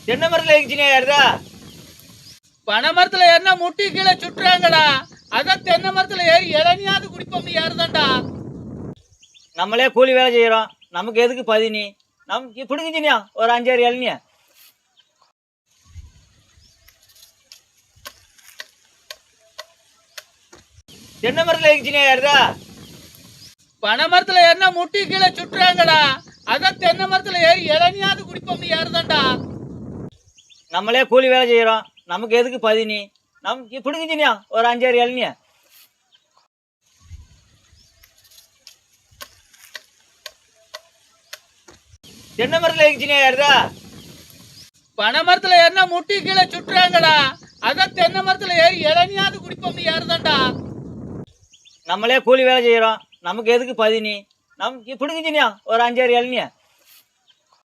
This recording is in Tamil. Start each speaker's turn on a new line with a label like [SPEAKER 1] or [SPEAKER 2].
[SPEAKER 1] தென்னை மரத்துல இருந்துச்சுனே யாருதா?
[SPEAKER 2] பனை மரத்துல ஏறினா முட்டி கீழே சுட்டுறாங்கடா. அதான் தென்னை மரத்துல ஏறி இளநியாவது குடிப்போம் யாருதான்டா.
[SPEAKER 1] நம்மளே கூலி வேலை செய்யறோம், நமக்கு எதுக்கு பதினி? நமக்கு பிடிக்குச்சுனியா ஒரு 5-6 இளநியா. தென்னை மரத்துல இருந்துச்சுனே யாருதா?
[SPEAKER 2] பனை மரத்துல ஏறினா முட்டி கீழே சுட்டுறாங்கடா. அதான் தென்னை மரத்துல ஏறி இளநியாவது குடிப்போம் யாருதான்டா.
[SPEAKER 1] நம்மளே கூலி வேலை செய்யறோம், நமக்கு எதுக்கு பதினி? நமக்கு பிடிக்குச்சுனியா ஒரு 5-6 இளநியா. தென்னை மரத்துல இருந்துச்சுனே யாருதா?
[SPEAKER 2] பனை மரத்துல ஏறினா முட்டி கீழே சுட்டுறாங்கடா. அதான் தென்னை மரத்துல ஏறி இளநியாவது குடிப்போம் யாருதான்டா.
[SPEAKER 1] நம்மளே கூலி வேலை செய்யறோம், நமக்கு எதுக்கு பதினி? நமக்கு பிடிக்குச்சுனியா ஒரு 5-6 இளநியா.